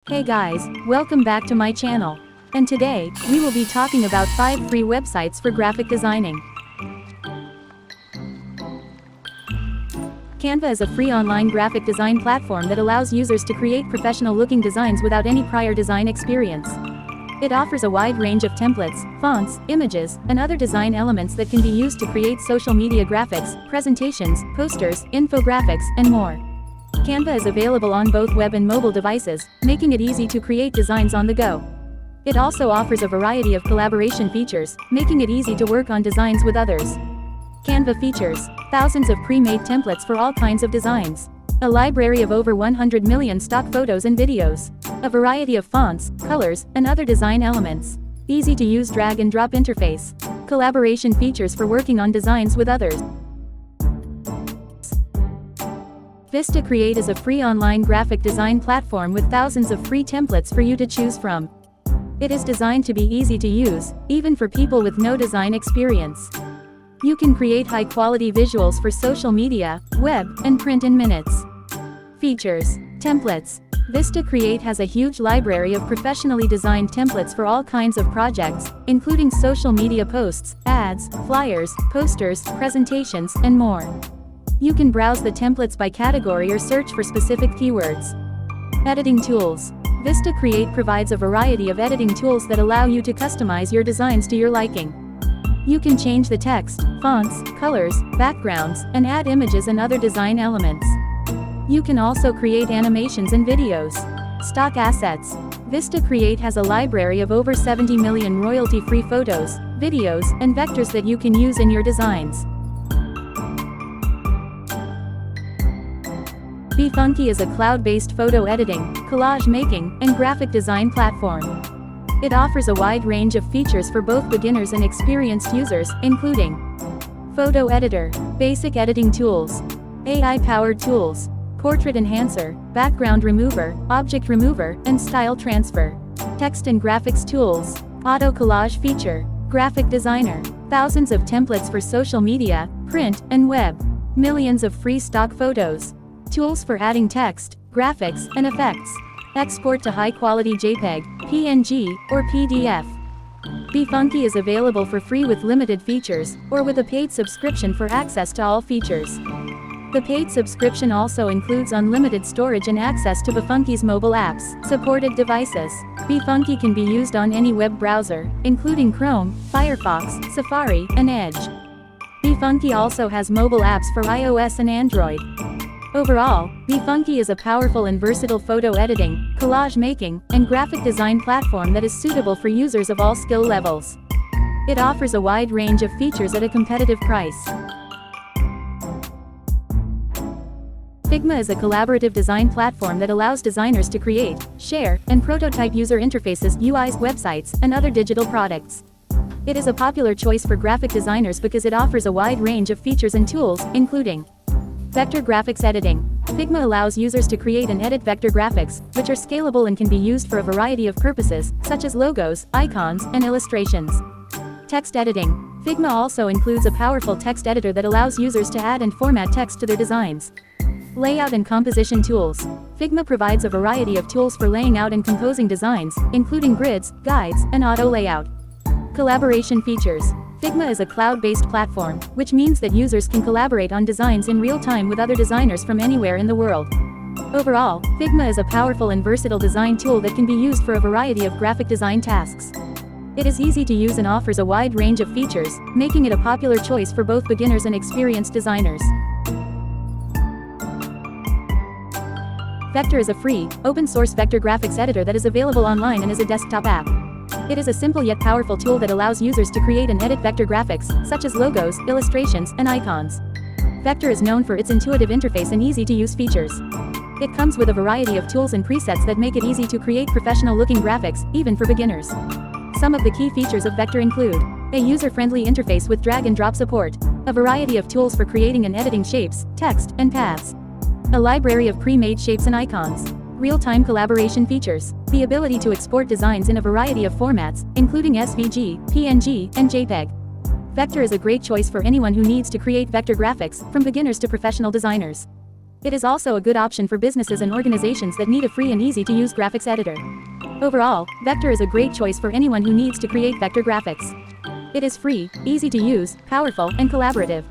Hey guys, welcome back to my channel. And today, we will be talking about 5 free websites for graphic designing. Canva is a free online graphic design platform that allows users to create professional-looking designs without any prior design experience. It offers a wide range of templates, fonts, images, and other design elements that can be used to create social media graphics, presentations, posters, infographics, and more. Canva is available on both web and mobile devices, making it easy to create designs on the go. It also offers a variety of collaboration features, making it easy to work on designs with others. Canva features thousands of pre-made templates for all kinds of designs, a library of over 100 million stock photos and videos, a variety of fonts, colors, and other design elements, easy-to-use drag-and-drop interface, collaboration features for working on designs with others. Vistacreate is a free online graphic design platform with thousands of free templates for you to choose from. It is designed to be easy to use, even for people with no design experience. You can create high-quality visuals for social media, web, and print in minutes. Features. Templates. Vistacreate has a huge library of professionally designed templates for all kinds of projects, including social media posts, ads, flyers, posters, presentations, and more. You can browse the templates by category or search for specific keywords. Editing tools. Vistacreate provides a variety of editing tools that allow you to customize your designs to your liking. You can change the text, fonts, colors, backgrounds, and add images and other design elements. You can also create animations and videos. Stock assets. Vistacreate has a library of over 70 million royalty-free photos, videos, and vectors that you can use in your designs. BeFunky is a cloud-based photo editing, collage making, and graphic design platform. It offers a wide range of features for both beginners and experienced users, including photo editor, basic editing tools, AI-powered tools, portrait enhancer, background remover, object remover, and style transfer, text and graphics tools, auto collage feature, graphic designer, thousands of templates for social media, print, and web, millions of free stock photos, tools for adding text, graphics, and effects, export to high-quality JPEG, PNG, or PDF. BeFunky is available for free with limited features, or with a paid subscription for access to all features. The paid subscription also includes unlimited storage and access to BeFunky's mobile apps, supported devices. BeFunky can be used on any web browser, including Chrome, Firefox, Safari, and Edge. BeFunky also has mobile apps for iOS and Android. Overall, BeFunky is a powerful and versatile photo editing, collage making, and graphic design platform that is suitable for users of all skill levels. It offers a wide range of features at a competitive price. Figma is a collaborative design platform that allows designers to create, share, and prototype user interfaces, UIs, websites, and other digital products. It is a popular choice for graphic designers because it offers a wide range of features and tools, including vector graphics editing. Figma allows users to create and edit vector graphics, which are scalable and can be used for a variety of purposes, such as logos, icons, and illustrations. Text editing. Figma also includes a powerful text editor that allows users to add and format text to their designs. Layout and composition tools. Figma provides a variety of tools for laying out and composing designs, including grids, guides, and auto layout. Collaboration features. Figma is a cloud-based platform, which means that users can collaborate on designs in real time with other designers from anywhere in the world. Overall, Figma is a powerful and versatile design tool that can be used for a variety of graphic design tasks. It is easy to use and offers a wide range of features, making it a popular choice for both beginners and experienced designers. Vectr is a free, open-source vector graphics editor that is available online and is a desktop app. It is a simple yet powerful tool that allows users to create and edit vector graphics, such as logos, illustrations, and icons. Vectr is known for its intuitive interface and easy-to-use features. It comes with a variety of tools and presets that make it easy to create professional-looking graphics, even for beginners. Some of the key features of Vectr include a user-friendly interface with drag-and-drop support, a variety of tools for creating and editing shapes, text, and paths, a library of pre-made shapes and icons, real-time collaboration features, the ability to export designs in a variety of formats, including SVG, PNG, and JPEG. Vectr is a great choice for anyone who needs to create vector graphics, from beginners to professional designers. It is also a good option for businesses and organizations that need a free and easy-to-use graphics editor. Overall, Vectr is a great choice for anyone who needs to create vector graphics. It is free, easy to use, powerful, and collaborative.